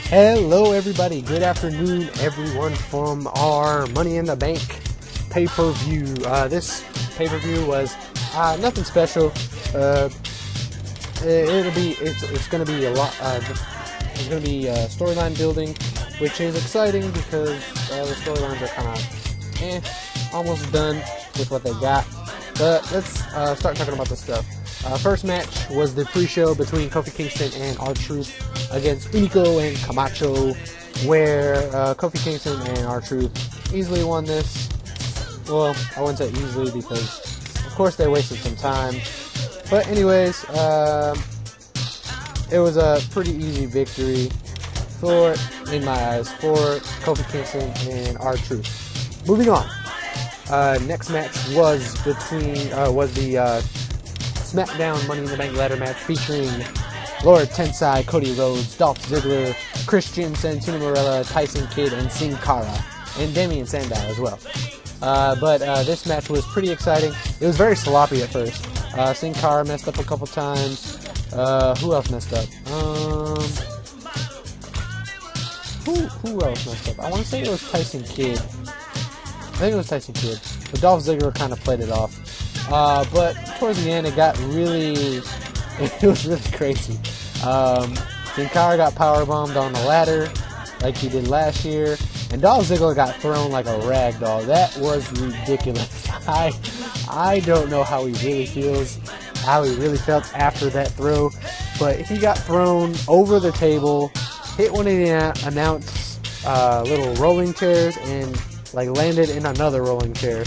Hello everybody, good afternoon everyone from our Money in the Bank pay-per-view. This pay-per-view was nothing special. It's going to be a lot. There's going to be storyline building, which is exciting because the storylines are kind of almost done with what they got. But let's start talking about the stuff. First match was the pre-show between Kofi Kingston and R-Truth against Unico and Camacho, where Kofi Kingston and R-Truth easily won this. Well, I wouldn't say easily because, of course, they wasted some time. But anyways, it was a pretty easy victory in my eyes, for Kofi Kingston and R-Truth. Moving on. Next match was the SmackDown Money in the Bank ladder match featuring Lord Tensai, Cody Rhodes, Dolph Ziggler, Christian, Santino Marella, Tyson Kidd, and Sin Cara, and Damian Sandow as well. But this match was pretty exciting. It was very sloppy at first. Sin Cara messed up a couple times. Who else messed up? Who else messed up? I want to say it was Tyson Kidd. I think it was Tyson Kidd. But Dolph Ziggler kind of played it off. But towards the end, it was really crazy. Sin Cara got powerbombed on the ladder like he did last year, and Dolph Ziggler got thrown like a rag doll. That was ridiculous. I don't know how he really felt after that throw, but he got thrown over the table, hit one of the announce little rolling chairs, and landed in another rolling chair.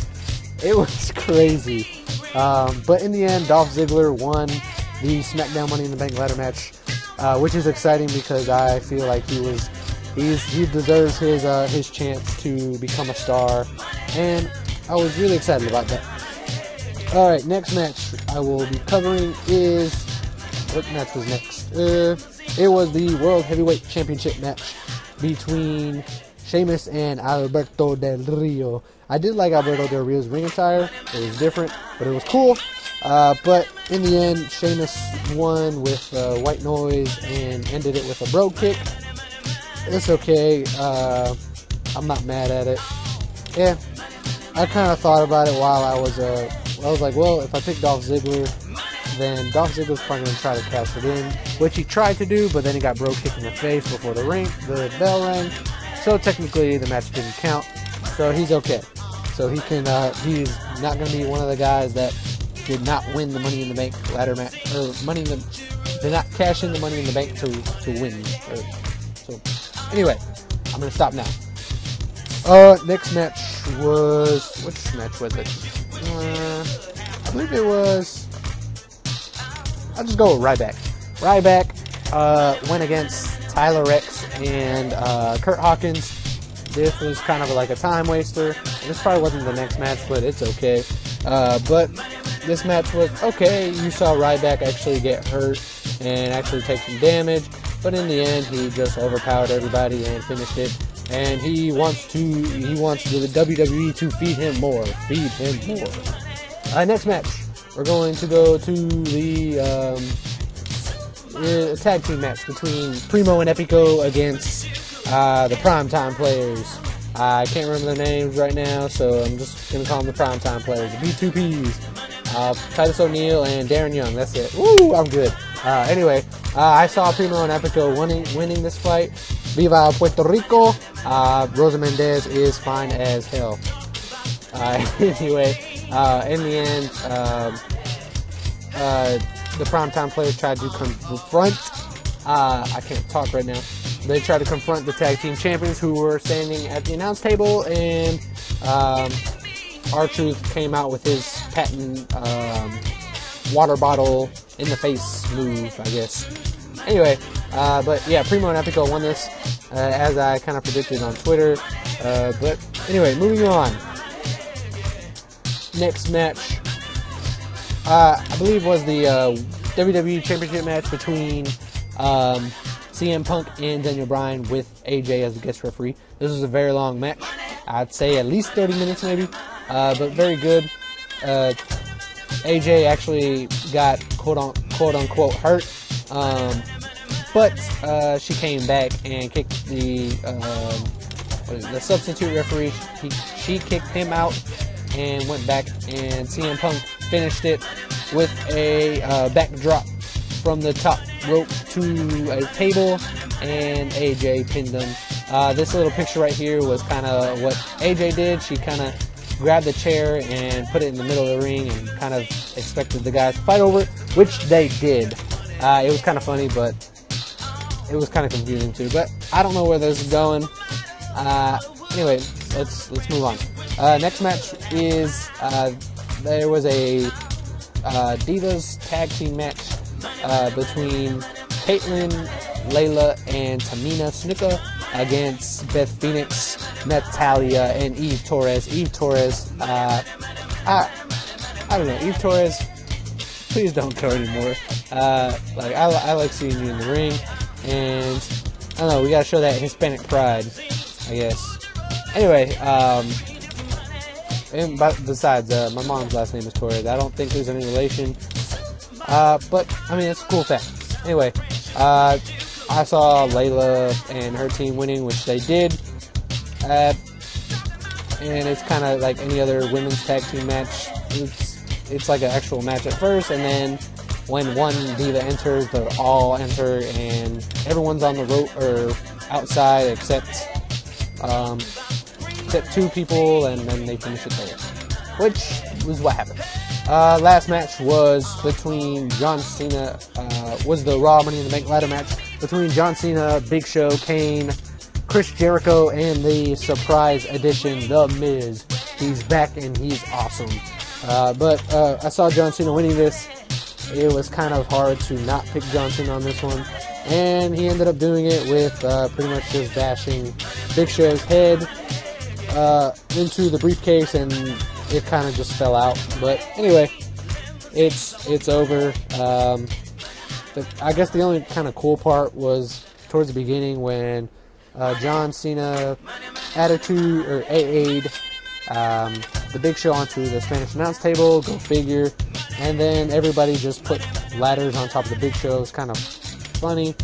It was crazy. But in the end, Dolph Ziggler won the SmackDown Money in the Bank ladder match, which is exciting because I feel like he deserves his chance to become a star, and I was really excited about that. Alright, next match I will be covering is... What match was next? It was the World Heavyweight Championship match between Sheamus and Alberto Del Rio. I did like Alberto Del Rio's ring attire. It was different, but it was cool. But in the end, Sheamus won with white noise and ended it with a bro kick. It's okay. I'm not mad at it. Yeah, I kind of thought about it while I was like, well, if I pick Dolph Ziggler, then Dolph Ziggler's probably going to try to cash it in, which he tried to do, but then he got bro kicked in the face before the bell rang. So technically, the match didn't count. So he's okay. So he's not going to be one of the guys that did not win the Money in the Bank ladder match, or did not cash in the Money in the Bank to win. So anyway, I'm going to stop now. Next match was, which match was it? I believe it was, I'll just go with Ryback. Ryback went against Tyler Rex and Kurt Hawkins. This was kind of like a time waster. This probably wasn't the next match, but it's okay. But this match was okay. You saw Ryback actually get hurt and actually take some damage, but in the end, he just overpowered everybody and finished it. And he wants the WWE to feed him more. Next match, we're going to go to the tag team match between Primo and Epico against the Primetime Players. I can't remember their names right now, so I'm just going to call them the Primetime Players. The B2Ps. Titus O'Neil and Darren Young. That's it. Woo, I'm good. Anyway, I saw Primo and Epico winning this fight. Viva Puerto Rico. Rosa Mendez is fine as hell. Anyway, in the end, the Primetime Players tried to confront... I can't talk right now. They tried to confront the tag team champions who were standing at the announce table, and R-Truth came out with his patent water bottle in the face move, I guess. Anyway, but yeah, Primo and Epico won this, as I kind of predicted on Twitter. But anyway, moving on. Next match, I believe was the WWE Championship match between CM Punk and Daniel Bryan with AJ as the guest referee. This was a very long match. I'd say at least 30 minutes maybe, but very good. AJ actually got quote unquote hurt. but she came back and kicked the substitute referee. She kicked him out and went back, and CM Punk finished it with a backdrop from the top rope to a table, and AJ pinned him. This little picture right here was kind of what AJ did. She kind of grabbed the chair and put it in the middle of the ring and kind of expected the guys to fight over it, which they did. It was kind of funny, but it was kind of confusing too. But I don't know where this is going. Anyway, let's move on. Next match is there was a Divas tag team match between Caitlyn, Layla, and Tamina Snuka against Beth Phoenix, Natalya, and Eve Torres. Eve Torres, I don't know, Eve Torres, please don't go anymore. Like I like seeing you in the ring, and I don't know, we gotta show that Hispanic pride, I guess. Anyway, and besides, my mom's last name is Torres. I don't think there's any relation, but I mean, it's a cool fact. Anyway, I saw Layla and her team winning, which they did, and it's kind of like any other women's tag team match. It's like an actual match at first, and then when one diva enters, they all enter, and everyone's on the rope or outside except two people, and then they finish it there, which was what happened. Last match was between John Cena, was the Raw Money in the Bank ladder match between John Cena, Big Show, Kane, Chris Jericho, and the surprise addition, The Miz. He's back and he's awesome. But I saw John Cena winning this. It was kind of hard to not pick John Cena on this one, and he ended up doing it with pretty much just bashing Big Show's head into the briefcase, and it kind of just fell out. But anyway, it's over. I guess the only kind of cool part was towards the beginning when John Cena AA'd the Big Show onto the Spanish announce table, go figure, and then everybody just put ladders on top of the Big Show. It was kind of funny,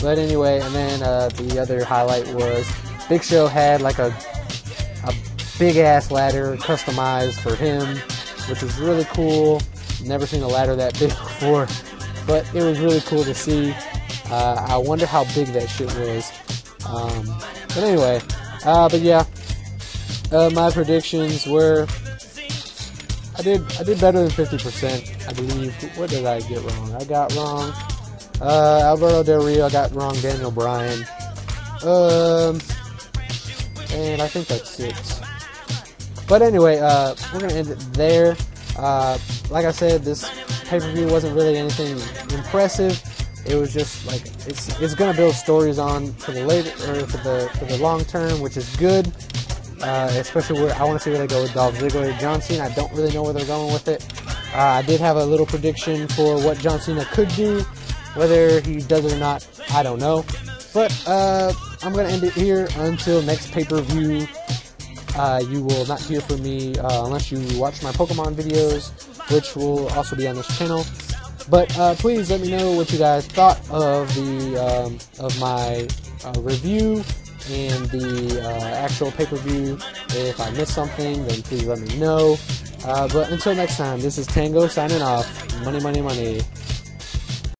but anyway, and then the other highlight was Big Show had like a big ass ladder customized for him, which was really cool. Never seen a ladder that big before, but it was really cool to see. I wonder how big that shit was. But anyway, but yeah, my predictions were I did better than 50%, I believe. What did I get wrong? I got wrong Alberto Del Rio. I got wrong Daniel Bryan. And I think that's it. But anyway, we're gonna end it there. Like I said, this pay-per-view wasn't really anything impressive. It was just like it's gonna build stories on for the later or for the long term, which is good. Especially where I want to see where they go with Dolph Ziggler and John Cena. I don't really know where they're going with it. I did have a little prediction for what John Cena could do. Whether he does it or not, I don't know. But I'm gonna end it here until next pay-per-view. You will not hear from me unless you watch my Pokemon videos, which will also be on this channel. But please let me know what you guys thought of the of my review and the actual pay-per-view. If I missed something, then please let me know. But until next time, this is Tango signing off. Money, money, money.